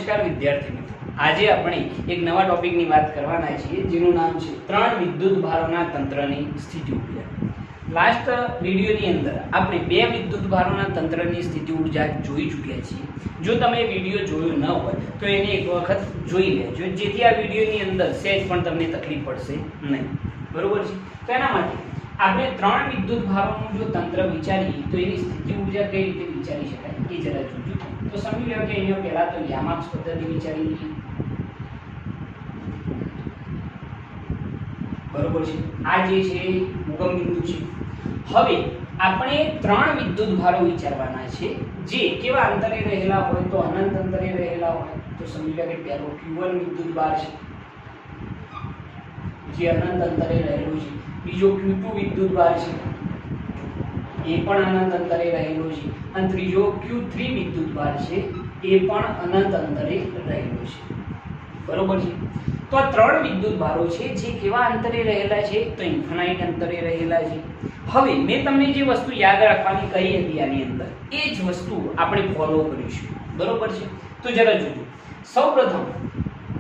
નમસ્કાર વિદ્યાર્થી મિત્રો, આજે આપણે એક નવા ટોપિકની વાત કરવાના છીએ જેનું નામ છે ત્રણ વિદ્યુત ભારોના તંત્રની સ્થિતિ ઊર્જા. લાસ્ટ વિડિયોની અંદર આપણે બે વિદ્યુત ભારોના તંત્રની સ્થિતિ ઊર્જા જોઈ ચૂક્યા છીએ. જો તમે એ વિડિયો જોયો ન હોય તો એને એક વખત જોઈ લેજો, જેથી આ વિડિયોની અંદર સહેજ પણ તમને તકલીફ પડશે નહીં. બરોબર છે? તો એના માટે આપણે ત્રણ વિદ્યુત ભારોનું જો તંત્ર વિચારીએ તો એની સ્થિતિ ઊર્જા કઈ રીતે વિચારી શકાય એ જરા જોજો. તો સમજી લો કે અહીંયા પહેલા તો યામાક્ષ પદ્ધતિ વિચારી લઈએ. બરોબર છે? આ જે છે ઉગમ બિંદુ છે. હવે આપણે ત્રણ વિદ્યુત ભારો વિચારવાના છે જે કેવા અંતરે રહેલા હોય તો અનંત અંતરે રહેલા હોય. તો સમજી લો કે પહેલો Q1 વિદ્યુત ભાર છે જે અનંત અંતરે રહેલો છે. બીજો Q2 વિદ્યુત ભાર છે એ પણ અનંત અંતરે રહેલો છે. અને ત્રીજો Q3 વિદ્યુત ભાર છે એ પણ અનંત અંતરે રહેલો છે. બરોબર છે? તો આ ત્રણ વિદ્યુત ભારો છે જે કેવા અંતરે રહેલા છે તો ઇન્ફાઇનાઇટ અંતરે રહેલા છે. હવે મેં તમને જે વસ્તુ યાદ રાખવાની કહી હતી આની અંદર એ જ વસ્તુ આપણે ફોલો કરીશું. બરોબર છે? તો જરા જોજો. સૌપ્રથમ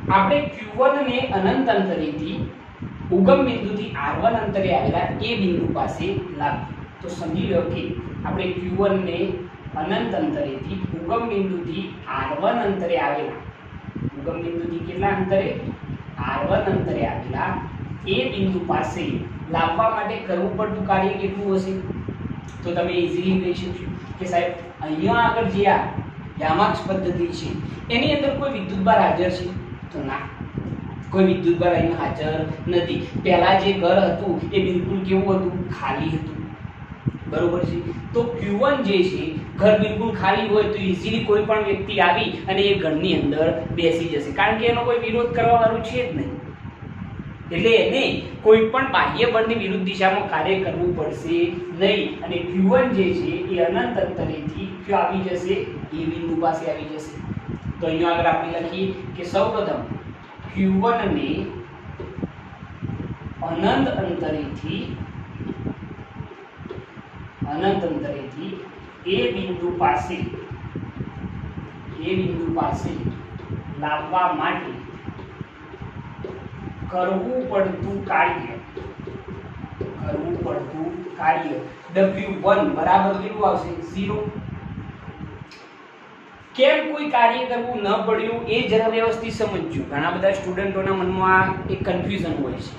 આપણે Q1 ને અનંત અંતરેથી ઉગમ બિંદુથી R1 અંતરે આવેલા એ બિંદુ પાસે લાવીએ. તો સમજી લો કે આપણે Q1 ને અનંત અંતરેથી ઉગમ બિંદુથી R1 અંતરે આવેલા, ઉગમ બિંદુથી કેટલા અંતરે? R1 અંતરે આવેલા એ બિંદુ પાસે લાવવા માટે કરવું પડતું કાર્ય કેટલું હશે? તો તમે ઈઝીલી કહી શકશો કે સાહેબ અહીંયા આગળ જે આ યામાક્ષ પદ્ધતિ છે એની અંદર કોઈ વિદ્યુતભાર હાજર છે? તો ના, કોઈ વિદ્યુતભાર અહીંયા હાજર નથી. પહેલા જે ઘર હતું એ બિલકુલ કેવું હતું? ખાલી હતું. બરોબર છે? તો Q1 જે છે ઘર બિલકુલ ખાલી હોય તો ઈઝીલી કોઈ પણ વ્યક્તિ આવી અને એ ઘરની અંદર બેસી જશે, કારણ કે એનો કોઈ વિરોધ કરવા વાળું છે જ નહીં. એટલે એને કોઈ પણ બાહ્ય બળની વિરુદ્ધ દિશામાં કાર્ય કરવું પડશે નહીં. અને Q1 જે છે એ અનંત અંતરેથી ક્યાં આવી જશે? એ બિંદુ પાસે આવી જશે. તો અહીંયા આગળ આપણે લખીએ કે સૌપ્રથમ Q1 ને અનંત અંતરેથી એ બિંદુ પાસે લાવવા માટે કરવું પડતું કાર્ય W1 બરાબર કેટલું આવશે? 0. કેમ કોઈ કાર્ય કરવું ન પડ્યું એ જરા વ્યવસ્થિત સમજજો. ઘણા બધા સ્ટુડન્ટોના મનમાં એક કન્ફ્યુઝન હોય છે.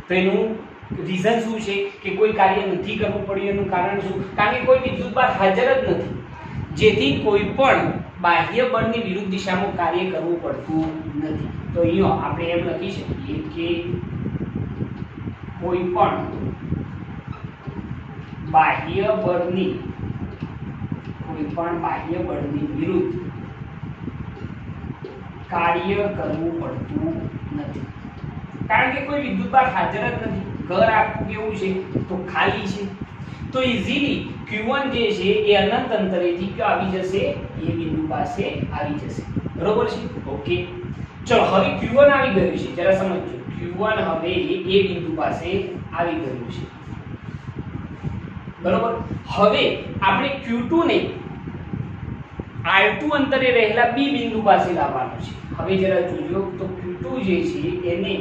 તો એનું રીઝન શું છે કે કોઈ કાર્ય નથી કરવું પડ્યું? એનું કારણ શું? કારણ કે કોઈ વિદ્યુતભાર હાજર જ નથી, જેથી કોઈ પણ બાહ્ય બળની વિરુદ્ધ દિશામાં કાર્ય કરવું પડતું નથી. તો અહીંયા આપણે એમ લખી શકીએ કે કોઈ પણ બાહ્ય બળની વિરુદ્ધ કાર્ય કરવું પડતું નથી, કારણ કે કોઈ વિદ્યુતભાર હાજર જ નથી. ઘર આખું કેવું છે? તો ખાલી છે. તો ઈઝીલી Q1 જે છે એ અનંત અંતરેથી ક્યાં આવી જશે? એ બિંદુ પાસે આવી જશે. બરોબર છે? ઓકે, ચલો હવે Q1 આવી ગયું છે, જરા સમજજો. Q1 હવે એ બિંદુ પાસે આવી ગયું છે. બરોબર? હવે આપણે Q2 ને R2 અંતરે રહેલા B બિંદુ પાસે લાવવાનું છે. હવે જરા જોજો તો Q2 જે છે એને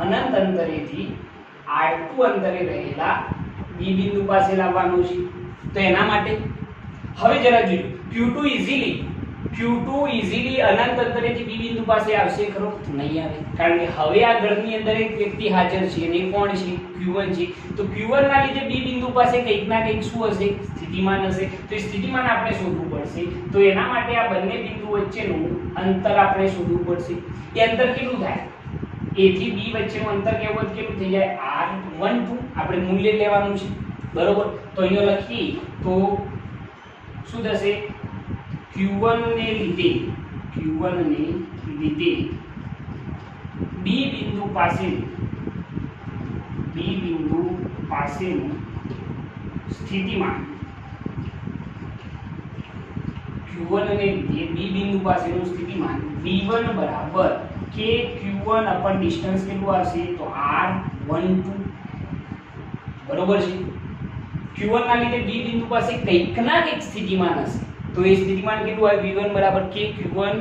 અનંત અંતરેથી R2 અંતરે રહેલા B બિંદુ પાસે લાવવાનું છે. તો એના માટે હવે જરા જોજો Q2 ઈઝીલી અનંત અંતરેથી B બિંદુ પાસે આવશે ખરો? નહીં આવે, કારણ કે હવે આ ઘરની અંદર એક વ્યક્તિ હાજર છે અને કોણ છે? Q1 છે. તો Q1 ના લીધે B બિંદુ પાસે કંઈક ના કંઈક શું હશે? સ્થિતિમાન હશે. તો એ સ્થિતિમાન આપણે શોધવું પડશે. તો એના માટે આ બંને બિંદુ વચ્ચેનું અંતર આપણે શોધવું પડશે. એ અંતર કેટલું થાય? A થી B વચ્ચેનું અંતર કેટલું થઈ જાય? R12 આપણે મૂલ્ય લેવાનું છે. બરોબર? તો અહીંયા લખી તો શું થશે? Q1 ને લીધે B બિંદુ પાસેનું સ્થિતિમાન Q1 ને લીધે B બિંદુ પાસેનું સ્થિતિમાન V1 બરાબર કે Q1 અપન ડિસ્ટન્સ કેટલું આવશે? તો R12. બરોબર છે? Q1 ના લીધે B બિંદુ પાસે કંઈક ના કંઈક સ્થિતિમાન હશે. તો એ સ્થિતિમાન કેટલું આવે? V1 બરાબર કે Q1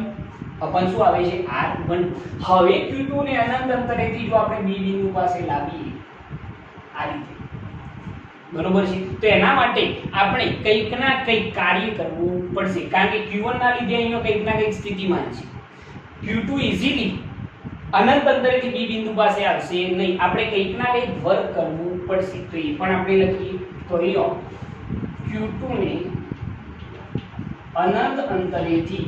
અપન શું આવે છે r12. હવે q2 ને અનંત અંતરેથી જો આપણે b બિંદુ પાસે લાવીએ આ રીતે, બરોબર છે, તો એના માટે આપણે કંઈક ના કંઈક કાર્ય કરવું પડશે, કારણ કે q1 ના લીધે અહીંયા કંઈક ના કંઈક સ્થિતિમાન છે. q2 ઇઝીલી અનંત અંતરેથી b બિંદુ પાસે આવશે નહીં, આપણે કંઈક ના કંઈક વર્ક કરવું પડશે. તો એ પણ આપણે લખીએ. તો અહીંયા q2 ને અનંત અંતરેથી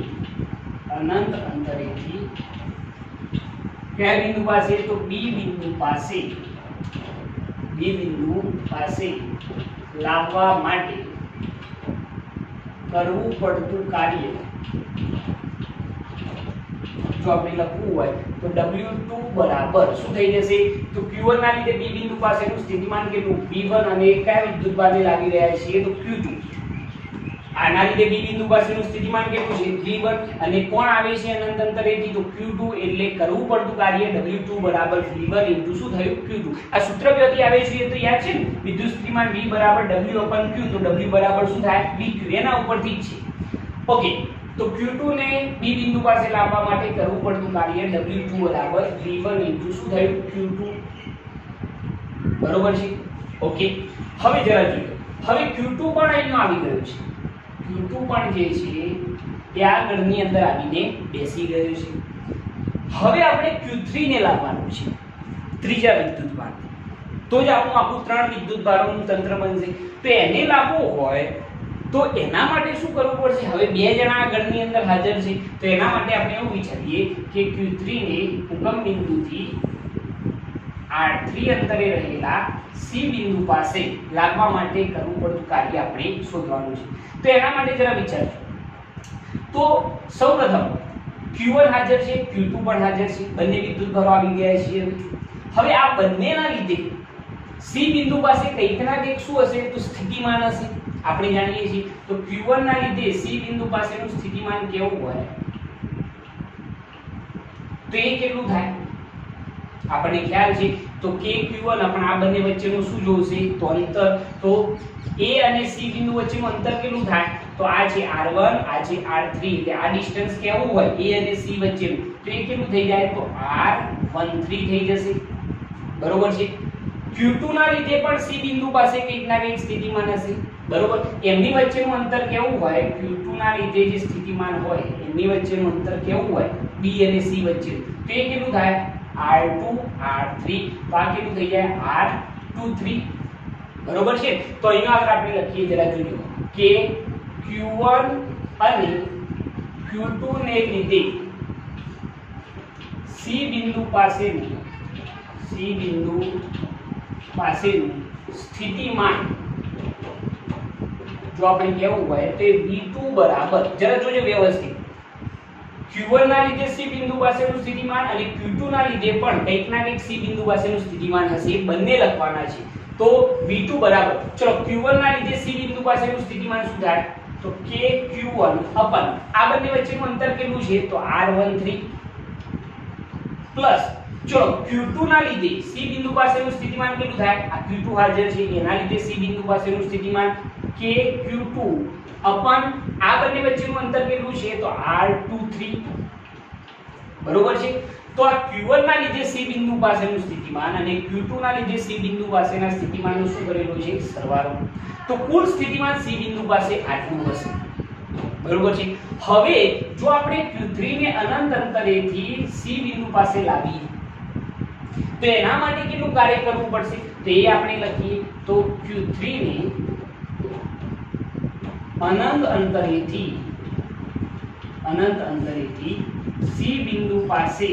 કયા બિંદુ પાસે, તો b બિંદુ પાસે લાવવા માટે કરવું પડતું કાર્ય, જો આપણે લખવું હોય તો W2 બરાબર શું થઈ જશે, તો Q1 ના લીધે B બિંદુ પાસેનું સ્થિતિમાન કેટલું V1 અને કયા વિદ્યુતભારને લાગી રહ્યા છે તો Q2. આના લીધે B બિંદુ પાસેનું સ્થિતિમાન કેટલું છે V1 અને કોણ આવે છે અનંત અંતરેથી તો Q2, એટલે કરવું પડતું કાર્ય W2 બરાબર V1 ઇન્ટુ શું થયું Q2. આ સૂત્ર ક્યાંથી આવે છે એ તો યાદ છે ને, વિદ્યુત સ્થિતિમાન V બરાબર W/Q, તો W બરાબર શું થાય VQ, એના ઉપરથી જ છે. ઓકે, તો Q2 ને B બિંદુ પાસે લાવવા માટે કરવું પડતું કાર્ય W2 બરાબર V1 ઇન્ટુ શું થયું Q2, બરોબર છે. ઓકે, હવે જરા જોઈએ, હવે Q2 પણ અહીંયા આવી ગયું છે, Q2 પણ જે છે એ આ ગણની અંદર આવીને બેસી ગયું છે. હવે આપણે Q3 ને લાવવાનું છે ત્રીજા વિદ્યુતભાર, તો જ આપણું ત્રણ વિદ્યુતભારોનું તંત્ર બનશે. તો એને લાવવું હોય તો એના માટે શું કરવું પડશે, હવે બે જણા આ ગણની અંદર હાજર છે, તો એના માટે આપણે એવું વિચારીએ કે Q3 ને ઉગમ બિંદુથી R3 અંતરે રહેલા C બિંદુ પાસે લાવવા માટે કરવું પડતું કાર્ય આપણે શોધવાનું છે. તો એના માટે જરા વિચારજો. તો સૌપ્રથમ Q1 હાજર છે, Q2 પણ હાજર છે, બંને વિદ્યુતભારો આવી ગયા છે. હવે આ બંનેના લીધે C બિંદુ પાસે કંઈક ના કંઈક શું હશે તો સ્થિતિમાન હશે, આપણે જાણીએ છીએ. તો Q1 ના લીધે C બિંદુ પાસેનું સ્થિતિમાન કેવું હોય તો એ કેટલું થાય આપણને ખ્યાલ છે. તો KQ1 આપણે આ બંને વચ્ચેનું શું જોશે તો અંતર, તો A અને C બિંદુ વચ્ચેનું અંતર કેટલું થાય તો આ છે R1, આ છે R3, એટલે આ ડિસ્ટન્સ કેવું હોય A અને C વચ્ચેનું, તો એ કેટલું થઈ જાય તો R13 થઈ જશે, બરોબર છે. Q2 ના લીધે પણ C બિંદુ પાસે કંઈક ના કંઈક સ્થિતિમાન હશે, બરોબર. એમની વચ્ચેનું અંતર કેવું હોય, Q2 ના લીધે જે સ્થિતિમાન હોય એમની વચ્ચેનું અંતર કેવું હોય B અને C વચ્ચે, તો એ કેટલું થાય R2 R3, તો આ કેટલું થઈ જાય R23, બરોબર છે. તો અહીંયા આગળ આપણે લખીએ જરા જોજો કે Q1 અને Q2 ને લીધે C બિંદુ પાસેનું સ્થિતિમાન જો આપણે કેવું હોય તો V2 બરાબર, જરા જોજો વ્યવસ્થિત, Q1 ના લીધે C બિંદુ પાસેનું સ્થિતિમાન અને Q2 ના લીધે પણ કંઈક ના કંઈક C બિંદુ પાસેનું સ્થિતિમાન હશે, બંને લખવાના છે. તો V2 બરાબર, ચલો Q1 ના લીધે C બિંદુ પાસેનું સ્થિતિમાન શું થાય તો KQ1 અપન આ બંને વચ્ચેનું અંતર કેટલું છે તો R13 પ્લસ ચલો Q2 ના લીધે C બિંદુ પાસેનું સ્થિતિમાન કેટલું થાય, આ Q2 હાજર છે એના લીધે C બિંદુ પાસેનું સ્થિતિમાન KQ2 અપન આ બંને વચ્ચેનું અંતર કેટલું છે તો R23, બરોબર છે. તો આ Q1 ના લીધે C બિંદુ પાસેનું સ્થિતિમાન અને Q2 ના લીધે C બિંદુ પાસેના સ્થિતિમાનનો શું કરેલો છે સરવાળો, તો કુલ સ્થિતિમાન C બિંદુ પાસે આટલું હશે, બરોબર છે. હવે જો આપણે Q3 ને અનંત અંતરેથી C બિંદુ પાસે લાવીએ તો એના માટે કેટલું કાર્ય કરવું પડશે તો એ આપણે લખીએ. તો Q3 ને અનંત અંતરેથી C બિંદુ પાસે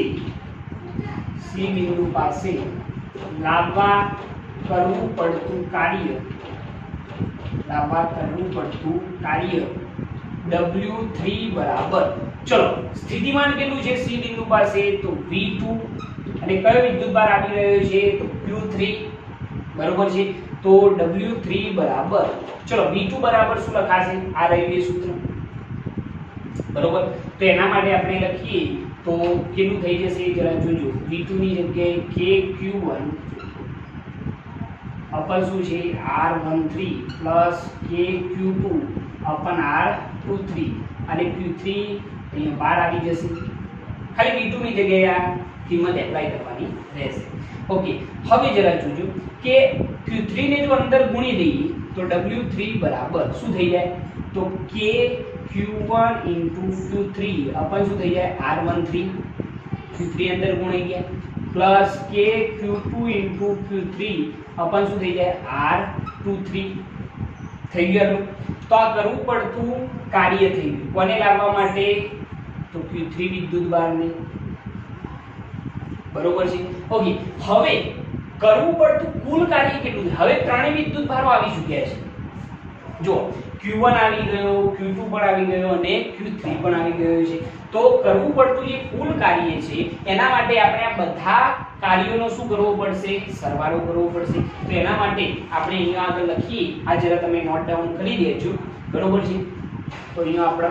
લાવવા કરવું પડતું કાર્ય W3 બરાબર, ચલો સ્થિતિમાન કેટલું છે C બિંદુ પાસે તો V2 અને કયો વિદ્યુતભાર આવી રહ્યો છે તો Q3, બરોબર છે. તો W3 બરાબર, ચલો V2 બરાબર શું લખાશે આ રહ્યું સૂત્ર, બરોબર. તો એના માટે આપણે લખીએ તો કેટલું થઈ જશે જરા જોજો, V2 ની જગ્યાએ KQ1 અપન શું છે R13 પ્લસ KQ2 અપન R23 અને Q3 અહીંયા બહાર આવી જશે, ખાલી V2 ની જગ્યાએ આ કિંમત એપ્લાય કરવાની રહેશે. ઓકે, હવે જરા જોજો કે Q3 ને જો અંદર ગુણી દઈએ તો W3 બરાબર શું થઈ જાય? તો K Q1 Q3 अपन શું થઈ જાય? R13 Q3 અંદર ગુણાઈ ગયા પ્લસ K Q2 Q3 अपन શું થઈ જાય? R23 થઈ ગયું. તો આ કરવું પડતું કાર્ય થઈ ગયું. કોને લાવવા માટે? તો Q3 વિદ્યુતભારને. બરોબર છે. ઓકે, હવે કરવું પડતું કુલ કાર્ય કેટલું છે? હવે ત્રણેય વિદ્યુતભારો આવી ચૂક્યા છે. જો Q1 આવી ગયો, Q2 પણ આવી ગયો અને Q3 પણ આવી ગયો છે. તો કરવું પડતું જે કુલ કાર્ય છે એના માટે આપણે આ બધા કાર્યોનો શું કરવો પડશે? સરવાળો કરવો પડશે. તો એના માટે આપણે અહીંયા આગળ લખીએ. આ જરા તમે નોટ ડાઉન કરી દેજો. બરોબર છે. તો અહીંયા આપણે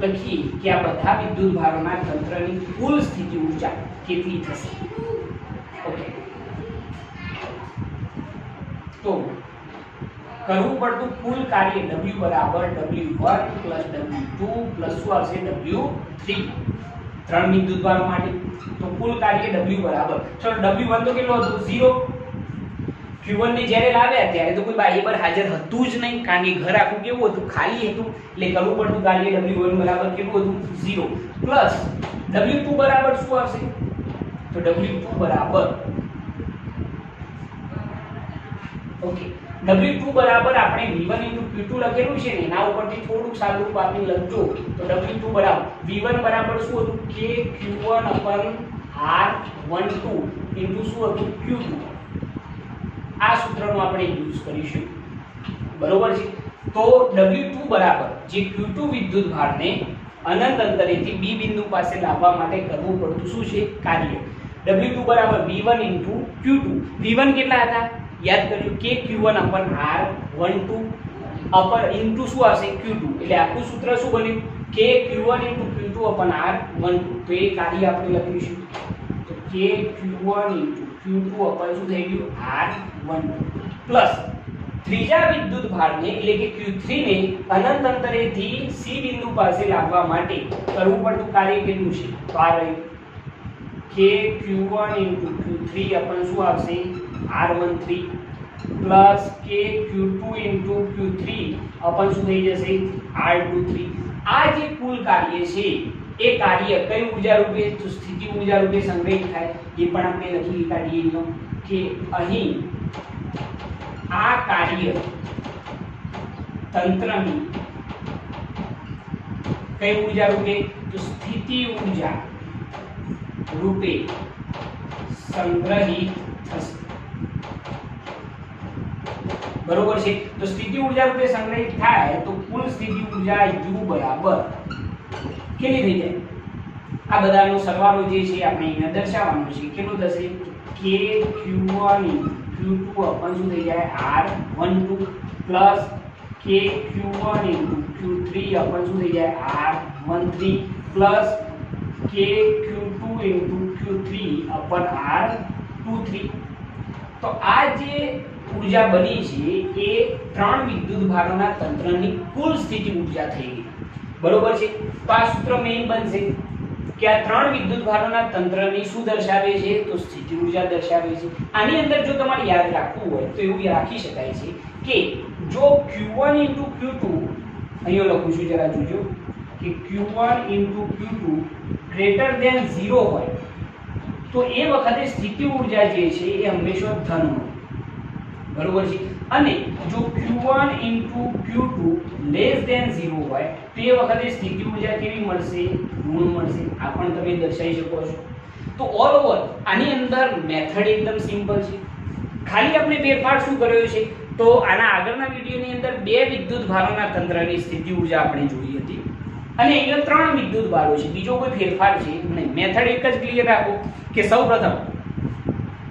લખીએ કે આ બધા વિદ્યુતભારોના તંત્રની કુલ સ્થિતિ ઊર્જા કેટલી થશે. ઓકે, તો કરવું પડતું કુલ કાર્ય W બરાબર W1 પ્લસ W2 પ્લસ શું આવશે? W3 ત્રણ વિદ્યુતભારો માટે. તો કુલ કાર્ય W બરાબર, ચલો W1 તો કેટલો હતો? 0. Q1 ને જ્યારે લાવ્યા ત્યારે તો કોઈ બાહ્ય બળ હાજર હતું જ નહીં, કારણ કે ઘર આખું કેવું હતું? ખાલી હતું. એટલે કરવું પડતું કાર્ય W1 બરાબર કેટલું હતું? 0 પ્લસ W2 બરાબર શું આવશે? તો W2 બરાબર, ઓકે, W2 બરાબર આપણે V1 Q2 લખેલું છે ને એના ઉપરથી થોડુંક સાદું રૂપ આપી લખજો. તો W2 બરાબર V1 બરાબર શું હતું? K Q1 R12 શું હતું? Q2. આ સૂત્રનો આપણે યુઝ કરીશું. બરોબર છે. તો W2 બરાબર જે Q2 વિદ્યુતભારને અનંત અંતરેથી B બિંદુ પાસે લાવવા માટે કરવું પડતું શું છે? કાર્ય. W2 બરાબર V1 Q2. V1 કેટલા હતા? યાદ કરજો, K Q1 R12 upper into શું આવશે? Q2. એટલે આખું સૂત્ર શું બન્યું? K Q1 Q2 R12. તો એ કાર્ય આપણે લખીશું. તો K Q1 Q2 શું થઈ ગયું? R12 પ્લસ ત્રીજા વિદ્યુતભારને એટલે કે Q3 ને અનંત અંતરેથી C બિંદુ પાસે લાવવા માટે કરવું પડતું કાર્ય કેટલું છે? તો આ રહ્યું K Q1 Q3 શું આવશે? R13 plus K Q2 Q3 શું થઈ જશે? R23. આ જે કુલ કાર્ય છે એ કાર્ય કઈ ઊર્જા રૂપે? તો સ્થિતિ ઊર્જા રૂપે સંગ્રહિત થાય. એ પણ આપણે લખી કાઢીએ કે અહીં આ કાર્ય તંત્રની કઈ ઊર્જા રૂપે? તો સ્થિતિ ઊર્જા રૂપે સંગ્રહિત થશે. બરોબર છે. તો સ્થિતિ ઊર્જા રૂપે સંગ્રહિત થાય તો કુલ સ્થિતિ ઊર્જા U બરાબર કેટલી થઈ જાય? આ બધાનો સરવાળો જે છે આપણે અહીંયા દર્શાવવાનો છે. કેટલું થશે? K Q1 Q2 શું થઈ જાય? R12 plus K Q1 Q3 શું થઈ જાય? R13 plus K Q2 Q3 R23. તો આ જે ઊર્જા બની છે એ ત્રણ વિદ્યુતભારોના તંત્રની કુલ સ્થિતિ ઊર્જા થઈ ગઈ. બરોબર છે. તો આ સૂત્ર મેઇન બનશે કે આ ત્રણ વિદ્યુતભારોના તંત્રની શું દર્શાવે છે? તો સ્થિતિ ઊર્જા દર્શાવે છે. આની અંદર જો તમારે યાદ રાખવું હોય તો એવું રાખી શકાય છે કે જો Q1 Q2 અહીંયા લખું છું, જરા જોજો કે Q1 Q2 ગ્રેટર દેન 0 હોય તો એ વખતે સ્થિતિ ઊર્જા જે છે એ હંમેશા ધન હોય. બરોબર છે. અને જો Q1 Q2 લેસ ધેન 0 હોય તો એ વખતે સ્થિતિ ઊર્જા કેવી મળશે? ઋણ મળશે. આ પણ તમે દર્શાવી શકો છો. તો ઓલ ઓવર આની અંદર મેથડ એકદમ સિમ્પલ છે. ખાલી આપણે ફેરફાર શું કર્યો છે? તો આના આગળના વિડિયોની અંદર બે વિદ્યુતભારોના તંત્રની સ્થિતિ ઊર્જા આપણે જોઈ હતી અને અહીંયા ત્રણ વિદ્યુતભારો છે. બીજો કોઈ ફેરફાર છે નહીં. મેથડ એક જ ક્લિયર રાખો કે સૌપ્રથમ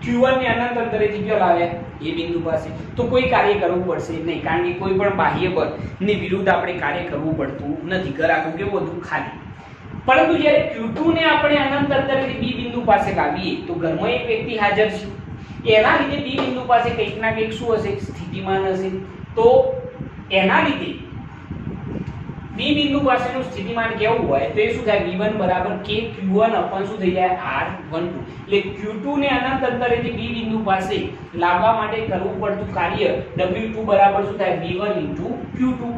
Q1 ને અનંત અંતરેથી ક્યાં લાવ્યા? એ બિંદુ પાસે. તો કોઈ કાર્ય કરવું પડશે નહીં, કારણ કે કોઈ પણ બાહ્ય બળ ની વિરુદ્ધ આપણે કાર્ય કરવું પડતું નથી. ઘર આખું કેવું હતું? ખાલી. પરંતુ જ્યારે Q2 ને આપણે અનંત અંતરેથી B બિંદુ પાસે લાવીએ તો ઘરમાં એક વ્યક્તિ હાજર છે. એના લીધે B બિંદુ પાસે કંઈક ના કંઈક શું હશે? સ્થિતિમાન હશે. તો એના લીધે બી બિંદુ પાસેનું સ્થિતિમાન કેવું હોય તો એ શું થાય v1 બરાબર k q1 અપન શું થઈ જાય r12 એટલે q2 ને અનંત અંતરેથી બી બિંદુ પાસે લાવવા માટે કરવું પડતું કાર્ય w2 બરાબર શું થાય v1 q2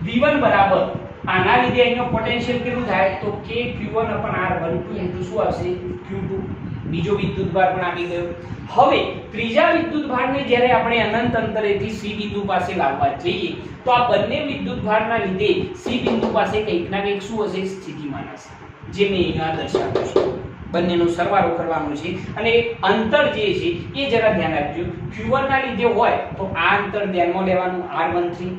v1 બરાબર આના લીધે અહીંનો પોટેન્શિયલ કેટલું થાય તો k q1 અપન r12 શું આવશે q2 બીજો વિદ્યુતભાર પણ આવી ગયો હવે ત્રીજા વિદ્યુતભારને જ્યારે આપણે અનંત અંતરેથી c બિંદુ પાસે લાવવા જઈએ તો આ બંને વિદ્યુતભારના લીધે c બિંદુ પાસે કંઈક ના કંઈક શું હશે સ્થિતિમાન હશે જે મેં અહીંયા દર્શાવ્યું છે બંનેનો સરવાળો કરવાનો છે અને અંતર જે છે એ જરા ધ્યાન રાખજો q1 ના લીધે હોય તો આ અંતર ધ્યાનમાં લેવાનું r13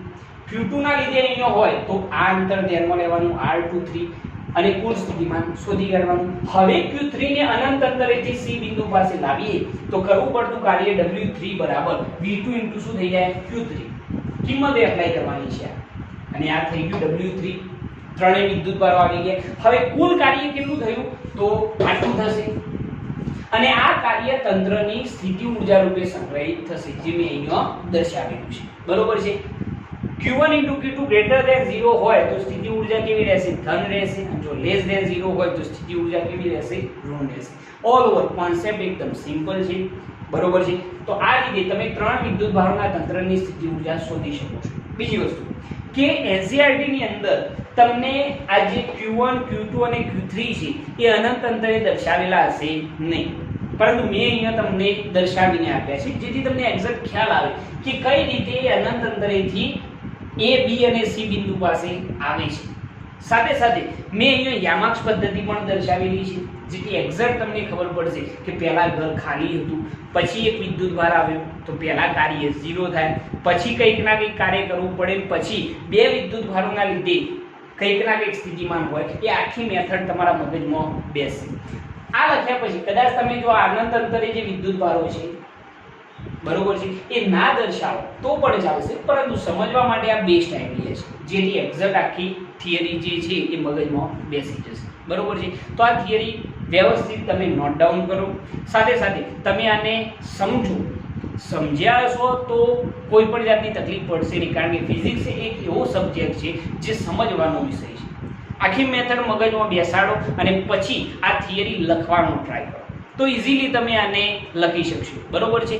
q2 ના લીધે અહીંયા હોય તો આ અંતર ધ્યાનમાં લેવાનું r23 અને કુલ સ્થિતિમાન શોધી કાઢવાનું હવે q3 ને અનંત અંતરેથી c બિંદુ પાસે લાવીએ તો કરવું પડતું કાર્ય w3 બરાબર v2 * શું થઈ જાય q3 કિંમત એપ્લાય કરવાની છે અને આ થઈ ગયું w3 ત્રણેય વિદ્યુતભારો આવી ગયા હવે કુલ કાર્ય કેટલું થયું તો આટલું થશે અને આ કાર્ય તંત્રની સ્થિતિ ઊર્જા રૂપે સંગ્રહિત થશે જે મેં અહીંયા દર્શાવેલું છે બરોબર છે q1 * q2 greater than 0 હોય તો સ્થિતિ ઊર્જા કેવી રહેશે ધન રહેશે અને જો less than 0 હોય તો સ્થિતિ ઊર્જા કેવી રહેશે ઋણ રહેશે ઓલ ઓવર કોન્સેપ્ટ એકદમ સિમ્પલ છે બરોબર છે તો આ રીતે તમે ત્રણ વિદ્યુતભારોના તંત્રની સ્થિતિ ઊર્જા શોધી શકો છો બીજી વસ્તુ કે NCERT ની અંદર તમને આ જે q1 q2 અને q3 છે એ અનંત અંતરે દર્શાવેલા હશે નહીં પરંતુ મેં અહીંયા તમને દર્શાવીને આપ્યા છે જેથી તમને એક્ઝેક્ટ ખ્યાલ આવે કે કઈ રીતે અનંત અંતરેથી a b અને c બિંદુ પાસે આવે છે સાથે સાથે મેં અહીંયા યામાક્ષ પદ્ધતિ પણ દર્શાવેલી છે જેથી એક્ઝેક્ટ તમને ખબર પડશે કે પહેલા ઘર ખાલી હતું પછી એક વિદ્યુતભાર આવ્યો તો પહેલા કાર્ય 0 થાય પછી કંઈક ના કંઈક કાર્ય કરવું પડે પછી બે વિદ્યુતભારોના લીધે કંઈક ના કંઈક સ્થિતિમાન હોય એ આખી મેથડ તમારા મગજમાં બેસે આ લખ્યા પછી કદાચ તમે જો અનંત અંતરે જે વિદ્યુતભારો છે બરોબર છે એ ના દર્શાવો તો પણ ચાલશે પરંતુ સમજવા માટે આ બેસ્ટ આઈડિયા છે જેથી એક્ઝેક્ટ આખી થિયરી જે છે એ મગજમાં બેસી જશે બરોબર છે તો આ થિયરી વ્યવસ્થિત તમે નોટ ડાઉન કરો સાથે સાથે તમે આને સમજો સમજ્યા હશો તો કોઈ પણ જાતની તકલીફ પડશે નહીં કારણ કે ફિઝિક્સ એક એવો સબ્જેક્ટ છે જે સમજવાનો વિષય છે આખી મેથડ મગજમાં બેસાડો અને પછી આ થિયરી લખવાનો ટ્રાય કરો તો ઇઝીલી તમે આને લખી શકશો બરોબર છે